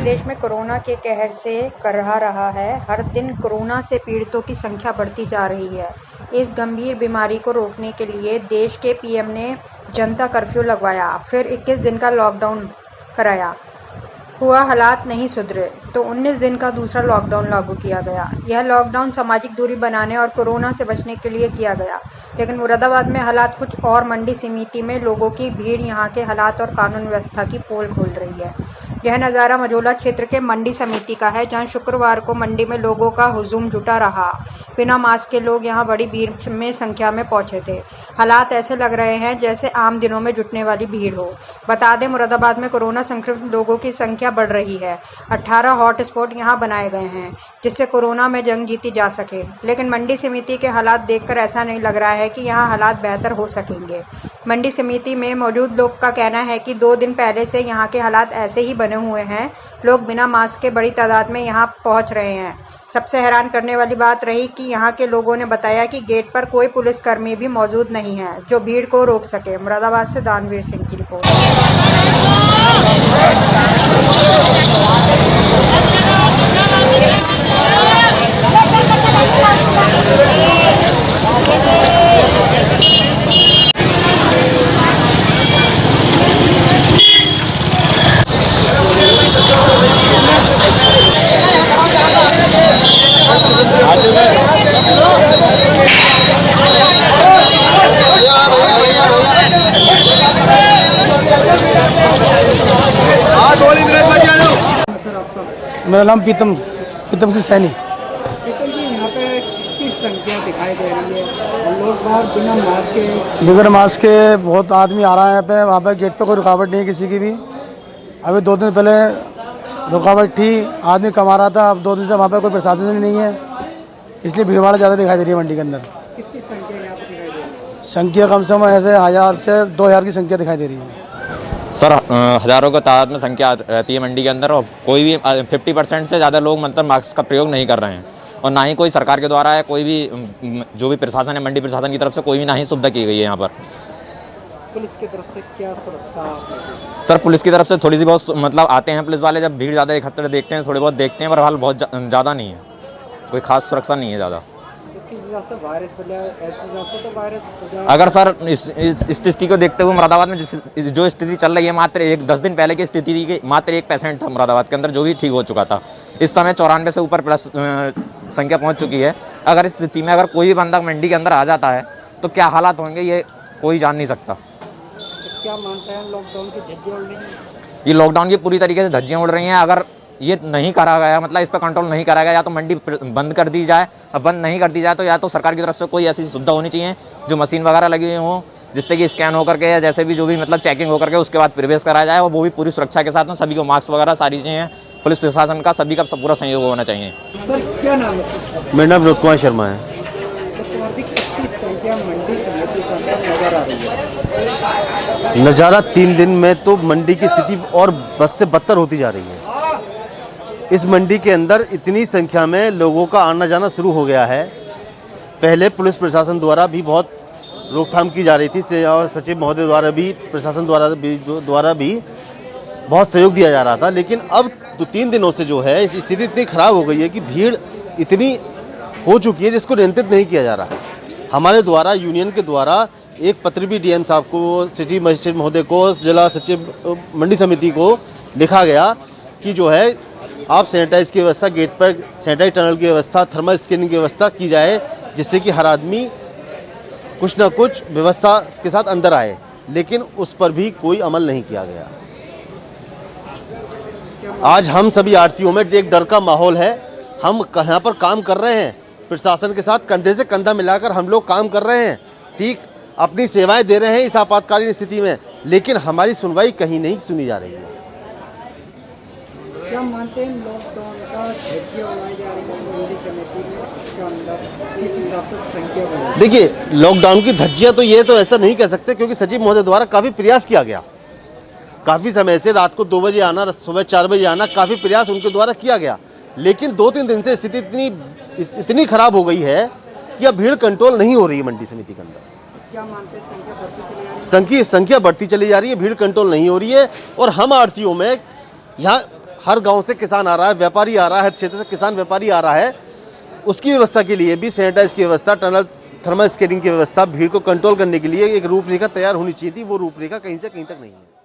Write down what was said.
प्रदेश में कोरोना के कहर से करहा रहा है। हर दिन कोरोना से पीड़ितों की संख्या बढ़ती जा रही है। इस गंभीर बीमारी को रोकने के लिए देश के पीएम ने जनता कर्फ्यू लगवाया, फिर 21 दिन का लॉकडाउन कराया। हुआ हालात नहीं सुधरे तो 19 दिन का दूसरा लॉकडाउन लागू किया गया। यह लॉकडाउन सामाजिक दूरी बनाने और कोरोना से बचने के लिए किया गया, लेकिन मुरादाबाद में हालात कुछ और। मंडी समिति में लोगों की भीड़ यहां के हालात और कानून व्यवस्था की पोल खोल रही है। यह नज़ारा मझौला क्षेत्र के मंडी समिति का है, जहां शुक्रवार को मंडी में लोगों का हुजूम जुटा रहा। बिना मास्क के लोग यहां बड़ी भीड़ में संख्या में पहुंचे थे। हालात ऐसे लग रहे हैं जैसे आम दिनों में जुटने वाली भीड़ हो। बता दें, मुरादाबाद में कोरोना संक्रमित लोगों की संख्या बढ़ रही है। 18 हॉटस्पॉट यहां बनाए गए हैं जिससे कोरोना में जंग जीती जा सके, लेकिन मंडी समिति के हालात देखकर ऐसा नहीं लग रहा है कि यहां हालात बेहतर हो सकेंगे। मंडी समिति में मौजूद लोग का कहना है कि 2 दिन पहले से यहां के हालात ऐसे ही बने हुए हैं। लोग बिना मास्क के बड़ी तादाद में यहां पहुंच रहे हैं। सबसे हैरान करने वाली बात रही कि यहां के लोगों ने बताया कि गेट पर कोई पुलिसकर्मी भी मौजूद नहीं है जो भीड़ को रोक सके। मुरादाबाद से दानवीर सिंह की रिपोर्ट। मेरा नाम पीतम सिंह सैनी। जी, यहाँ पे किस संख्या दिखाई दे रही है? लोग बाहर बिना मास्क के बहुत आदमी आ रहा है यहाँ पे। वहाँ पे गेट पे कोई रुकावट नहीं है किसी की भी। अभी 2 दिन पहले रुकावट थी, आदमी कमा रहा था। अब 2 दिन से वहाँ पे कोई प्रशासन नहीं है, इसलिए भीड़ भाड़ ज़्यादा दिखाई दे रही है मंडी के अंदर। कितनी संख्या यहाँ पे दिखाई दे रही है? संख्या कम से कम ऐसे 1000 से 2000 की संख्या दिखाई दे रही है। सर, हज़ारों की तादाद में संख्या रहती है मंडी के अंदर, और कोई भी 50% से ज़्यादा लोग मतलब मास्क का प्रयोग नहीं कर रहे हैं, और ना ही कोई सरकार के द्वारा है, कोई भी जो भी प्रशासन है, मंडी प्रशासन की तरफ से कोई भी ना ही सुविधा की गई है यहाँ पर। पुलिस की तरफ से क्या सुरक्षा? सर, पुलिस की तरफ से थोड़ी सी बहुत मतलब आते हैं पुलिस वाले, जब भीड़ ज़्यादा इकट्ठे देखते हैं, थोड़े बहुत देखते हैं, पर हाल बहुत ज़्यादा नहीं है, कोई खास सुरक्षा नहीं है ज़्यादा। वायरस तो वायरस अगर सर इस स्थिति को देखते हुए मुरादाबाद में जो स्थिति चल रही है, मात्र 10 दिन पहले की स्थिति की मात्र 1% था मुरादाबाद के अंदर, जो भी ठीक हो चुका था। इस समय 94 से ऊपर प्लस संख्या पहुंच चुकी है। अगर इस स्थिति में अगर कोई भी बंदा मंडी के अंदर आ जाता है तो क्या हालात होंगे, ये कोई जान नहीं सकता। तो क्या मानते हैं, लॉकडाउन की धज्जियां उड़ रही हैं? ये लॉकडाउन की पूरी तरीके से धज्जियाँ उड़ रही हैं। अगर ये नहीं करा गया, मतलब इस पर कंट्रोल नहीं करा गया, या तो मंडी बंद कर दी जाए, और बंद नहीं कर दी जाए तो या तो सरकार की तरफ से कोई ऐसी सुविधा होनी चाहिए जो मशीन वगैरह लगी हुई हो, जिससे कि स्कैन होकर के या जैसे भी जो भी मतलब चेकिंग होकर के उसके बाद प्रवेश कराया जाए, और वो भी पूरी सुरक्षा के साथ में, सभी को मास्क वगैरह सारी चीज़ें, पुलिस प्रशासन का सभी का पूरा सहयोग होना चाहिए। सर, क्या नाम है? मेरा नाम विनोद कुमार शर्मा है। संख्या मंडी समिति का नजर आ रही है। नज़ारा 3 दिन में तो मंडी की स्थिति और बद से बदतर होती जा रही है। इस मंडी के अंदर इतनी संख्या में लोगों का आना जाना शुरू हो गया है। पहले पुलिस प्रशासन द्वारा भी बहुत रोकथाम की जा रही थी, और सचिव महोदय द्वारा भी, प्रशासन द्वारा भी बहुत सहयोग दिया जा रहा था, लेकिन अब 3 दिनों से जो है स्थिति इतनी ख़राब हो गई है कि भीड़ इतनी हो चुकी है जिसको नियंत्रित नहीं किया जा रहा है। हमारे द्वारा, यूनियन के द्वारा एक पत्र भी डीएम साहब को, सचिव मजिस्ट्रेट महोदय को, जिला सचिव मंडी समिति को लिखा गया कि जो है आप सैनिटाइज की व्यवस्था, गेट पर सैनिटाइज टनल की व्यवस्था, थर्मल स्कैनिंग की व्यवस्था की जाए, जिससे कि हर आदमी कुछ ना कुछ व्यवस्था के साथ अंदर आए, लेकिन उस पर भी कोई अमल नहीं किया गया। आज हम सभी आरटीओ में एक डर का माहौल है। हम यहाँ पर काम कर रहे हैं, प्रशासन के साथ कंधे से कंधा मिलाकर हम लोग काम कर रहे हैं, ठीक अपनी सेवाएं दे रहे हैं इस आपातकालीन स्थिति में, लेकिन हमारी सुनवाई कहीं नहीं सुनी जा रही है। क्या मानते हैं, लॉकडाउन का धज्जियां उड़ाई जा रही है मंडी समिति में? इसका अंदर किस हिसाब से संख्या बढ़ी? देखिए, लॉकडाउन की धज्जियां तो ये तो ऐसा नहीं कह सकते, क्योंकि सचिव महोदय द्वारा काफ़ी प्रयास किया गया। काफ़ी समय से रात को 2 बजे आना, सुबह 4 बजे आना, काफ़ी प्रयास उनके द्वारा किया गया, लेकिन 2-3 दिन से स्थिति इतनी खराब हो गई है कि अब भीड़ कंट्रोल नहीं हो रही है मंडी समिति के अंदर। क्या मानते हैं, संख्या बढ़ती चली जा रही है? संख्या बढ़ती चली जा रही है, भीड़ कंट्रोल नहीं हो रही है। और हम आरटीओ में यहाँ हर गांव से किसान आ रहा है, व्यापारी आ रहा है, हर क्षेत्र से किसान व्यापारी आ रहा है, उसकी व्यवस्था के लिए भी सैनिटाइज की व्यवस्था, टनल थर्मल स्कैनिंग की व्यवस्था, भीड़ को कंट्रोल करने के लिए एक रूपरेखा तैयार होनी चाहिए थी। वो रूपरेखा कहीं से कहीं तक नहीं है।